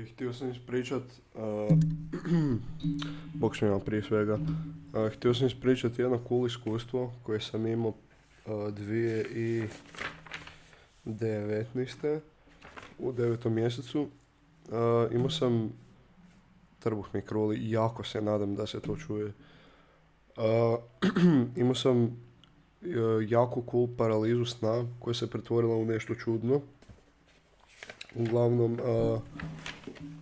Htio sam ispričat, bok svima prije svega, htio sam ispričat jedno cool iskustvo koje sam imao 2019. u 9. mjesecu. Imao sam, trbuh mi kruli, jako se nadam da se to čuje. Imao sam jako cool paralizu sna koja se pretvorila u nešto čudno. Uglavnom,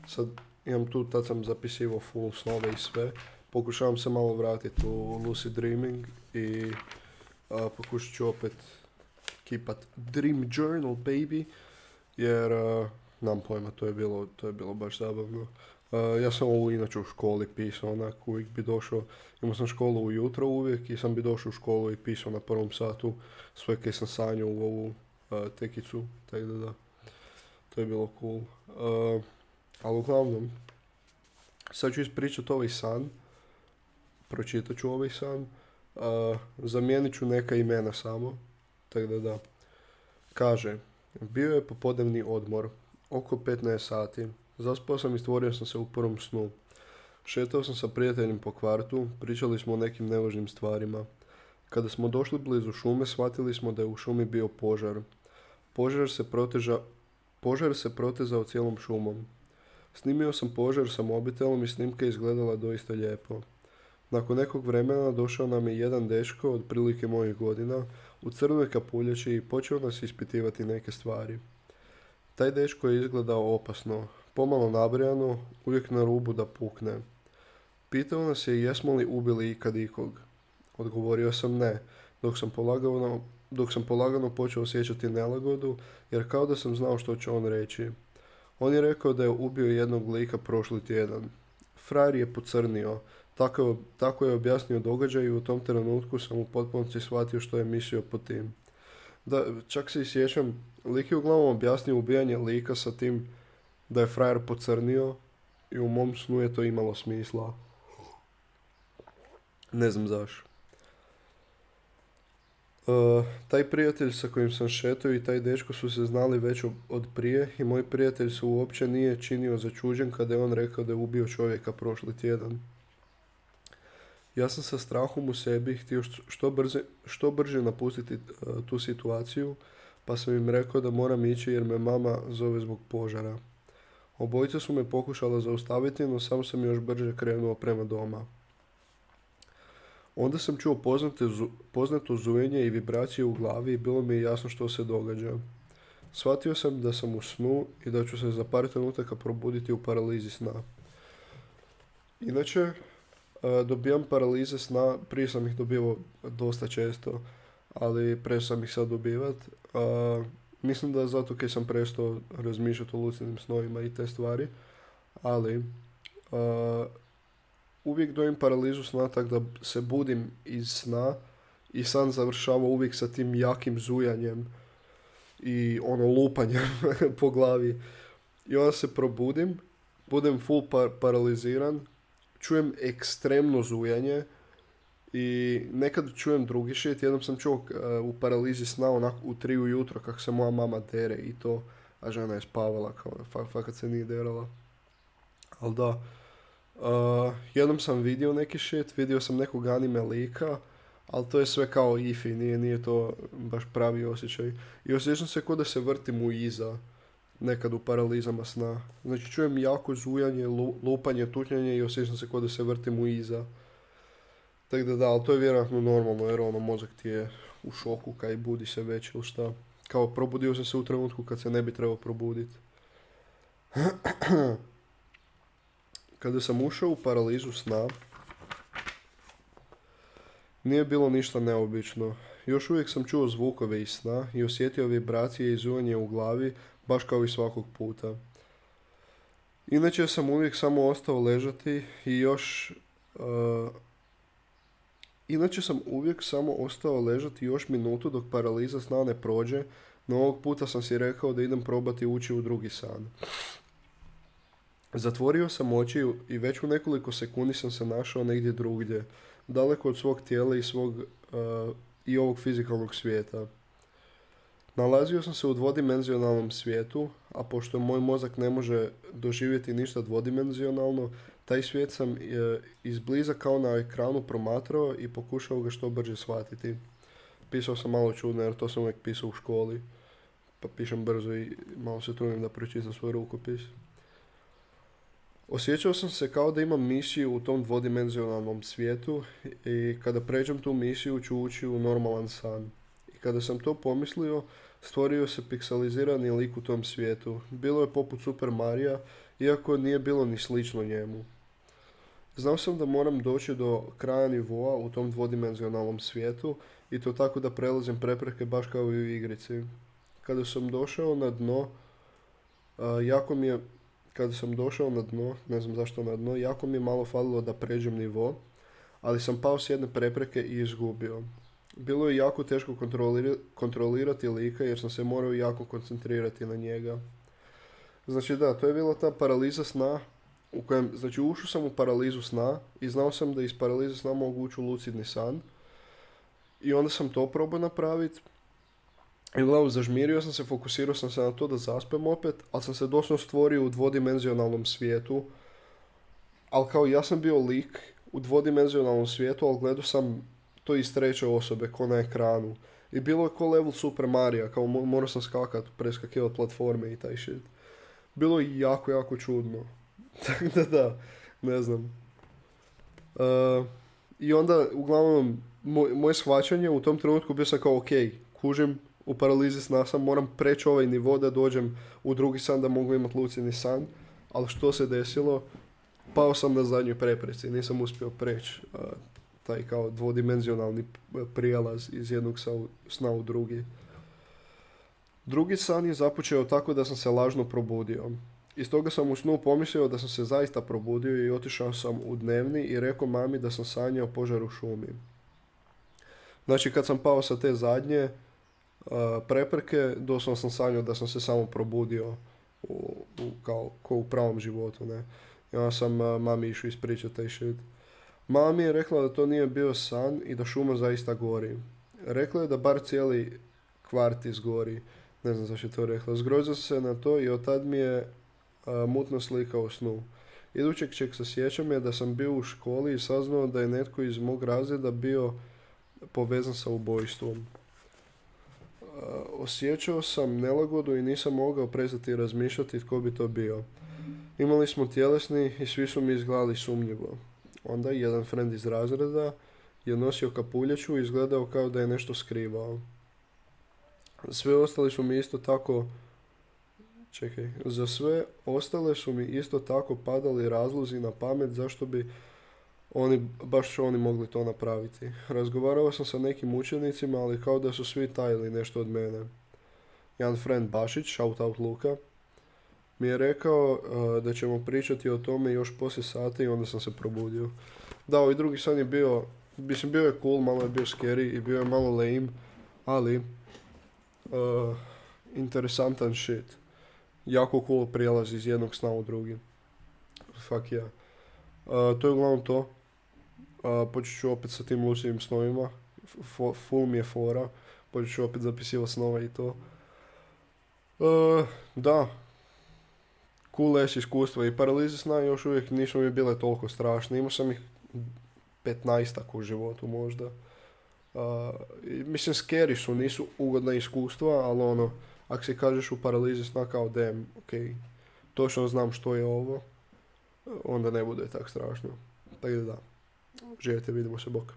sad imam tu, tad sam zapisivao full snove i sve. Pokušavam se malo vratiti u lucid dreaming i pokušat ću opet kipat dream journal baby, jer nam pojma, to je bilo baš zabavno. Ja sam ovo inače u školi pisao, onak uvijek bi došao, imao sam školu ujutro uvijek i sam bi došao u školu i pisao na prvom satu sve kaj sam sanjao u ovu tekicu, tako da. To je bilo cool. Ali uglavnom, sad ću ispričati ovaj san. Pročitat ću ovaj san. Zamijenit ću neka imena samo. Tako da. Kaže, bio je popodnevni odmor. Oko 15 sati. Zaspao sam i stvorio sam se u prvom snu. Šetao sam sa prijateljem po kvartu. Pričali smo o nekim nevažnim stvarima. Kada smo došli blizu šume, shvatili smo da je u šumi bio požar. Požar se protezao cijelom šumom. Snimio sam požar sa mobitelom i snimka je izgledala doista lijepo. Nakon nekog vremena došao nam je jedan dečko, otprilike mojih godina, u crnoj kapuljači i počeo nas ispitivati neke stvari. Taj dečko je izgledao opasno, pomalo nabrijano, uvijek na rubu da pukne. Pitao nas je jesmo li ubili ikad ikog. Odgovorio sam ne, dok sam polagano počeo osjećati nelagodu, jer kao da sam znao što će on reći. On je rekao da je ubio jednog lika prošli tjedan. Frajer je pocrnio, tako je objasnio događaj i u tom trenutku sam u potpunosti shvatio što je mislio pod tim. Da, čak se i sjećam, lik je uglavnom objasnio ubijanje lika sa tim da je frajer pocrnio i u mom snu je to imalo smisla. Ne znam zašto. Taj prijatelj sa kojim sam šetao i taj dečko su se znali već od prije i moj prijatelj se uopće nije činio začuđen kada je on rekao da je ubio čovjeka prošli tjedan. Ja sam sa strahom u sebi htio što brže napustiti tu situaciju, pa sam im rekao da moram ići jer me mama zove zbog požara. Obojica su me pokušala zaustaviti, no sam sam još brže krenuo prema doma. Onda sam čuo poznato zujenje i vibracije u glavi i bilo mi je jasno što se događa. Shvatio sam da sam u snu i da ću se za par trenutaka probuditi u paralizi sna. Inače, dobijam paralize sna, prije sam ih dobivao dosta često, ali prestao sam ih sad dobivat. Mislim da je zato kaj sam prestao razmišljati o lucidnim snovima i te stvari, ali uvijek dobijem paralizu sna tako da se budim iz sna i san završava uvijek sa tim jakim zujanjem i lupanjem po glavi. I onda se probudim, budem full paraliziran, čujem ekstremno zujanje i nekad čujem drugi shit. Jednom sam čuo u paralizi sna onako u 3 ujutro kako se moja mama dere i to, a žena je spavala, kao fakat se nije derala. Ali da, jednom sam vidio neki shit, vidio sam nekog anime lika, ali to je sve kao ifi, nije to baš pravi osjećaj. I osjećam se kao da se vrtim u iza, nekad u paralizama sna. Znači čujem jako zujanje, lupanje, tutnjanje i osjećam se kao da se vrtim u iza. Tako da, ali to je vjerojatno normalno jer mozak ti je u šoku kaj budi se već ili šta. Kao probudio sam se u trenutku kad se ne bi trebao probuditi. Kada sam ušao u paralizu sna, nije bilo ništa neobično. Još uvijek sam čuo zvukove iz sna i osjetio vibracije i zujanje u glavi, baš kao i svakog puta. Inače sam uvijek samo ostao ležati i još minutu dok paraliza sna ne prođe, no ovog puta sam si rekao da idem probati ući u drugi san. Zatvorio sam oči i već u nekoliko sekundi sam se našao negdje drugdje, daleko od svog tijela i ovog fizikalnog svijeta. Nalazio sam se u dvodimenzionalnom svijetu, a pošto moj mozak ne može doživjeti ništa dvodimenzionalno, taj svijet sam izbliza kao na ekranu promatrao i pokušao ga što brže shvatiti. Pisao sam malo čudno jer to sam uvijek pisao u školi, pa pišem brzo i malo se trudim da pročitam svoj rukopis. Osjećao sam se kao da imam misiju u tom dvodimenzionalnom svijetu i kada pređem tu misiju ću ući u normalan san. I kada sam to pomislio, stvorio se piksalizirani lik u tom svijetu. Bilo je poput Super Marija, iako nije bilo ni slično njemu. Znao sam da moram doći do kraja nivoa u tom dvodimenzionalnom svijetu i to tako da prelazim prepreke baš kao i u igrici. Kada sam došao na dno, jako mi je kada sam došao na dno, ne znam zašto na dno, jako mi je malo falilo da pređem nivo, ali sam pao s jedne prepreke i izgubio. Bilo je jako teško kontrolirati lika jer sam se morao jako koncentrirati na njega. Znači da, to je bila ta paraliza sna u kojem, znači ušao sam u paralizu sna i znao sam da iz paralize sna mogu ući u lucidni san. I onda sam to probao napraviti. I uglavnom zažmirio sam se, fokusirao sam se na to da zaspem opet, ali sam se doslovno stvorio u dvodimenzionalnom svijetu. Ali kao ja sam bio lik u dvodimenzionalnom svijetu, ali gledao sam to iz treće osobe, ko na ekranu. I bilo je ko level Super Mario, kao morao sam skakat, preskakivati platforme i taj shit. Bilo je jako, jako čudno. Tako da, ne znam. I onda, uglavnom, moje shvaćanje u tom trenutku bio sam kao, ok, kužim, u paralizi sna sam, moram preći ovaj nivo da dođem u drugi san da mogu imati lucidni san. Ali što se desilo? Pao sam na zadnjoj prepreci, nisam uspio preći taj kao dvodimenzionalni prijelaz iz jednog sna u drugi. Drugi san je započeo tako da sam se lažno probudio. Iz toga sam u snu pomislio da sam se zaista probudio i otišao sam u dnevni i rekao mami da sam sanjao požar u šumi. Znači kad sam pao sa te zadnje prepreke, doslovno sam sanjao da sam se samo probudio kao u pravom životu, ne. I onda sam mami išao ispričati taj shit. Mama mi je rekla da to nije bio san i da šuma zaista gori. Rekla je da bar cijeli kvart izgori. Ne znam zašto je to rekla. Zgrozio se na to i od tad mi je mutna slika u snu. Idućeg čeg se sjećam je da sam bio u školi i saznao da je netko iz mog razreda bio povezan sa ubojstvom. Osjećao sam nelagodu i nisam mogao prestati razmišljati tko bi to bio. Imali smo tjelesni i svi su mi izgledali sumnjivo. Onda jedan friend iz razreda je nosio kapuljaču i izgledao kao da je nešto skrivao. Sve ostali su mi isto tako... Za sve ostale su mi isto tako padali razlozi na pamet zašto bi baš oni mogli to napraviti. Razgovarao sam sa nekim učenicima, ali kao da su svi tajili nešto od mene. Jedan friend Bašić, shout out Luka, mi je rekao da ćemo pričati o tome još poslije sata i onda sam se probudio. Da, ovaj drugi san je bio, mislim bio je cool, malo je bio scary i bio je malo lame, ali interesantan shit. Jako cool prijelaz iz jednog sna u drugi. Fuck yeah. To je uglavnom to. Počet ću opet sa tim lucidnim snovima. Full mi je fora. Počet ću opet zapisivati snove i to. Da. Cool ass iskustva i paralize sna još uvijek nisu mi bile toliko strašne. Imao sam ih 15-ak u životu možda. Mislim scary su, nisu ugodna iskustva, ali ono, ako si kažeš u paralizi sna kao damn, ok, točno znam što je ovo, onda ne bude tak strašno. Tako da, živjeti, vidimo se, bok.